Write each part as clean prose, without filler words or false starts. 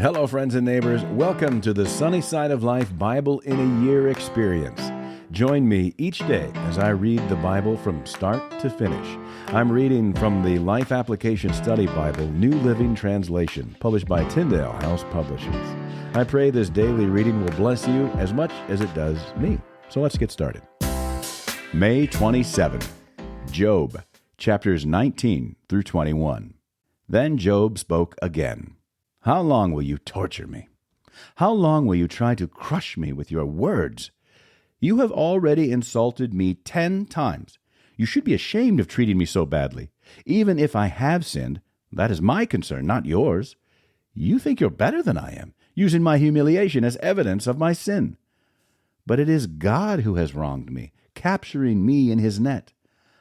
Hello, friends and neighbors. Welcome to the Sunny Side of Life Bible in a Year experience. Join me each day as I read the Bible from start to finish. I'm reading from the Life Application Study Bible, New Living Translation, published by Tyndale House Publishers. I pray this daily reading will bless you as much as it does me. So let's get started. May 27, Job, chapters 19 through 21. Then Job spoke again. How long will you torture me? How long will you try to crush me with your words? You have already insulted me 10 times. You should be ashamed of treating me so badly. Even if I have sinned, that is my concern, not yours. You think you're better than I am, using my humiliation as evidence of my sin. But it is God who has wronged me, capturing me in his net.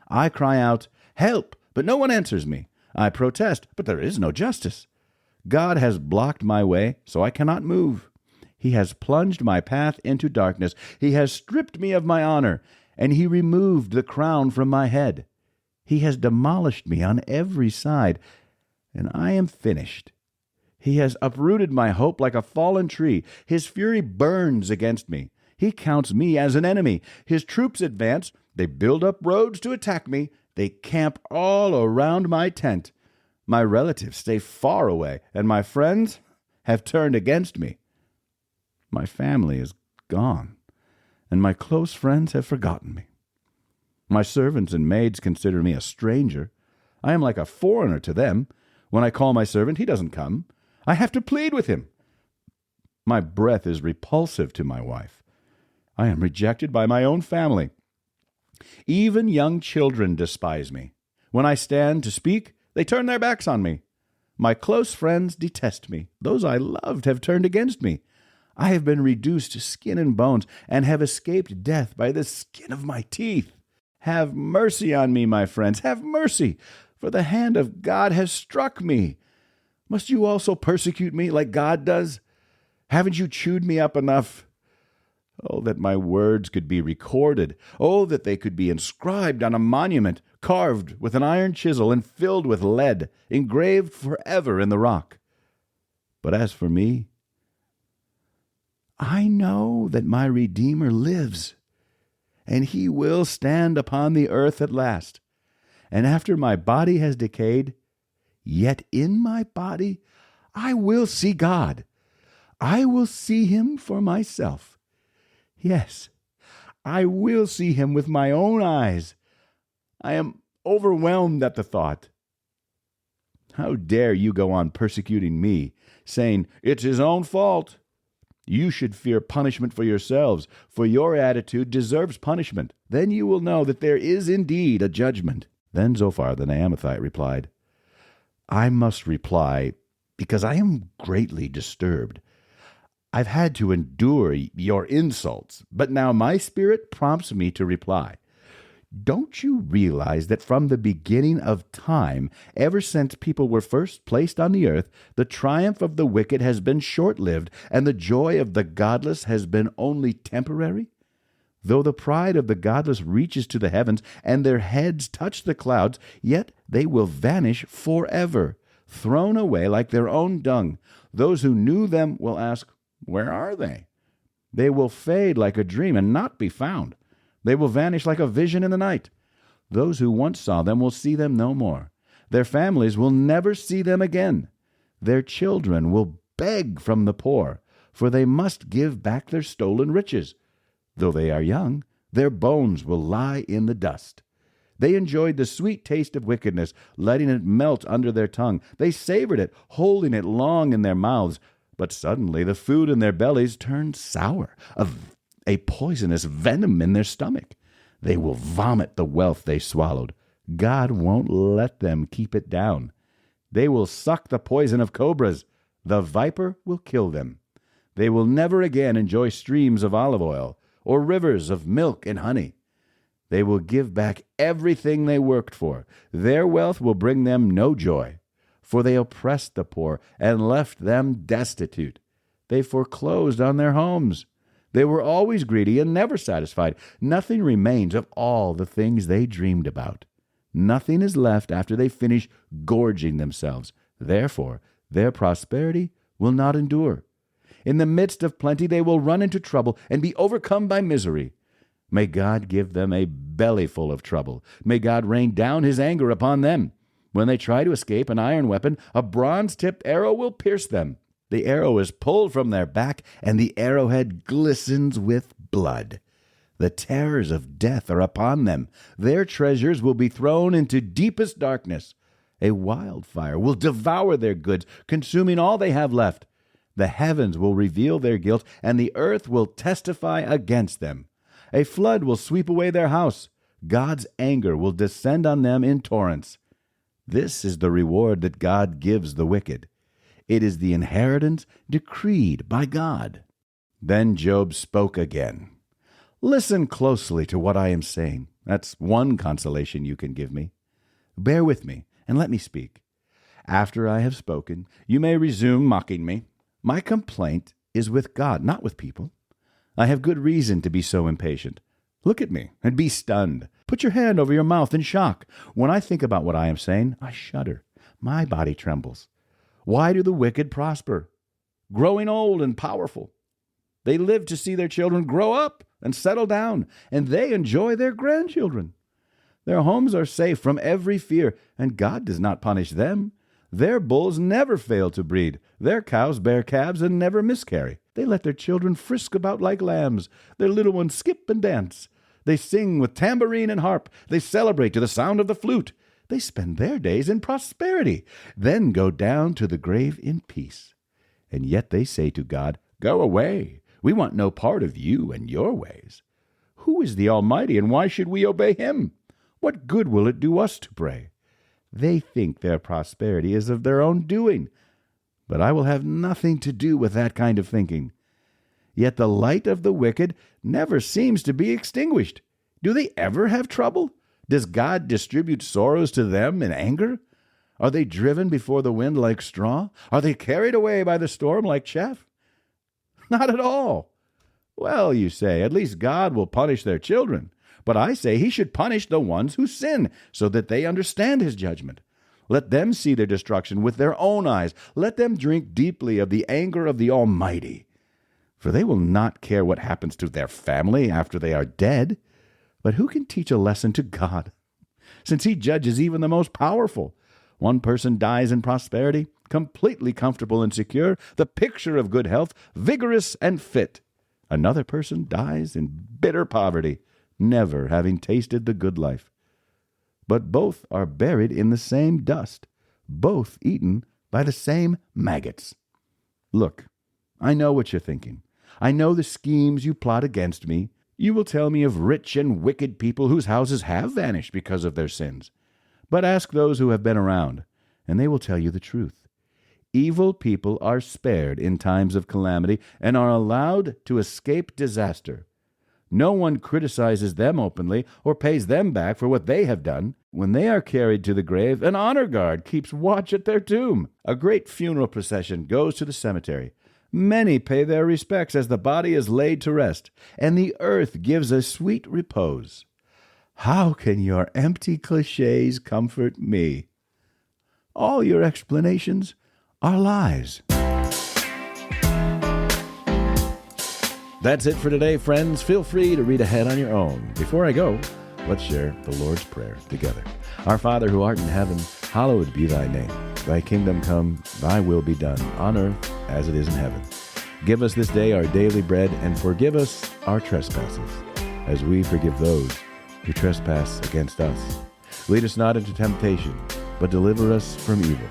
I cry out, "Help!" but no one answers me. I protest, but there is no justice. God has blocked my way, so I cannot move. He has plunged my path into darkness. He has stripped me of my honor, and he removed the crown from my head. He has demolished me on every side, and I am finished. He has uprooted my hope like a fallen tree. His fury burns against me. He counts me as an enemy. His troops advance. They build up roads to attack me. They camp all around my tent. My relatives stay far away, and my friends have turned against me. My family is gone, and my close friends have forgotten me. My servants and maids consider me a stranger. I am like a foreigner to them. When I call my servant, he doesn't come. I have to plead with him. My breath is repulsive to my wife. I am rejected by my own family. Even young children despise me. When I stand to speak, they turn their backs on me. My close friends detest me. Those I loved have turned against me. I have been reduced to skin and bones, and have escaped death by the skin of my teeth. Have mercy on me, my friends, have mercy, for the hand of God has struck me. Must you also persecute me like God does? Haven't you chewed me up enough? Oh, that my words could be recorded. Oh, that they could be inscribed on a monument, carved with an iron chisel and filled with lead, engraved forever in the rock. But as for me, I know that my Redeemer lives, and he will stand upon the earth at last. And after my body has decayed, yet in my body I will see God. I will see him for myself. Yes, I will see him with my own eyes. I am overwhelmed at the thought. How dare you go on persecuting me, saying, "It's his own fault"? You should fear punishment for yourselves, for your attitude deserves punishment. Then you will know that there is indeed a judgment. Then Zophar the Naamathite replied, I must reply, because I am greatly disturbed. I've had to endure your insults, but now my spirit prompts me to reply. Don't you realize that from the beginning of time, ever since people were first placed on the earth, the triumph of the wicked has been short-lived, and the joy of the godless has been only temporary? Though the pride of the godless reaches to the heavens, and their heads touch the clouds, yet they will vanish forever, thrown away like their own dung. Those who knew them will ask, where are they? They will fade like a dream and not be found. They will vanish like a vision in the night. Those who once saw them will see them no more. Their families will never see them again. Their children will beg from the poor, for they must give back their stolen riches. Though they are young, their bones will lie in the dust. They enjoyed the sweet taste of wickedness, letting it melt under their tongue. They savored it, holding it long in their mouths. But suddenly the food in their bellies turned sour, a poisonous venom in their stomach. They will vomit the wealth they swallowed. God won't let them keep it down. They will suck the poison of cobras. The viper will kill them. They will never again enjoy streams of olive oil or rivers of milk and honey. They will give back everything they worked for. Their wealth will bring them no joy, for they oppressed the poor and left them destitute. They foreclosed on their homes. They were always greedy and never satisfied. Nothing remains of all the things they dreamed about. Nothing is left after they finish gorging themselves. Therefore, their prosperity will not endure. In the midst of plenty they will run into trouble and be overcome by misery. May God give them a bellyful of trouble. May God rain down his anger upon them. When they try to escape an iron weapon, a bronze-tipped arrow will pierce them. The arrow is pulled from their back, and the arrowhead glistens with blood. The terrors of death are upon them. Their treasures will be thrown into deepest darkness. A wildfire will devour their goods, consuming all they have left. The heavens will reveal their guilt, and the earth will testify against them. A flood will sweep away their house. God's anger will descend on them in torrents. This is the reward that God gives the wicked. It is the inheritance decreed by God. Then Job spoke again. Listen closely to what I am saying. That's one consolation you can give me. Bear with me and let me speak. After I have spoken, you may resume mocking me. My complaint is with God, not with people. I have good reason to be so impatient. Look at me and be stunned. Put your hand over your mouth in shock. When I think about what I am saying, I shudder. My body trembles. Why do the wicked prosper, growing old and powerful? They live to see their children grow up and settle down, and they enjoy their grandchildren. Their homes are safe from every fear, and God does not punish them. Their bulls never fail to breed. Their cows bear calves and never miscarry. They let their children frisk about like lambs. Their little ones skip and dance. They sing with tambourine and harp. They celebrate to the sound of the flute. They spend their days in prosperity, then go down to the grave in peace. And yet they say to God, Go away. We want no part of you and your ways. Who is the Almighty, and why should we obey him? What good will it do us to pray? They think their prosperity is of their own doing, but I will have nothing to do with that kind of thinking. Yet the light of the wicked never seems to be extinguished. Do they ever have trouble? Does God distribute sorrows to them in anger? Are they driven before the wind like straw? Are they carried away by the storm like chaff? Not at all. Well, you say, at least God will punish their children. But I say he should punish the ones who sin, so that they understand his judgment. Let them see their destruction with their own eyes. Let them drink deeply of the anger of the Almighty. For they will not care what happens to their family after they are dead. But who can teach a lesson to God, since he judges even the most powerful? One person dies in prosperity, completely comfortable and secure, the picture of good health, vigorous and fit. Another person dies in bitter poverty, never having tasted the good life. But both are buried in the same dust, both eaten by the same maggots. Look, I know what you're thinking. I know the schemes you plot against me. You will tell me of rich and wicked people whose houses have vanished because of their sins. But ask those who have been around, and they will tell you the truth. Evil people are spared in times of calamity and are allowed to escape disaster. No one criticizes them openly or pays them back for what they have done. When they are carried to the grave, an honor guard keeps watch at their tomb. A great funeral procession goes to the cemetery. Many pay their respects as the body is laid to rest, and the earth gives a sweet repose. How can your empty cliches comfort me? All your explanations are lies. That's it for today, friends. Feel free to read ahead on your own. Before I go, let's share the Lord's Prayer together. Our Father who art in heaven, hallowed be thy name. Thy kingdom come, thy will be done, on earth as it is in heaven. Give us this day our daily bread, and forgive us our trespasses, as we forgive those who trespass against us. Lead us not into temptation, but deliver us from evil.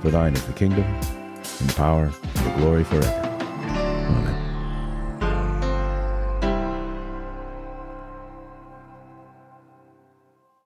For thine is the kingdom, and the power, and the glory forever.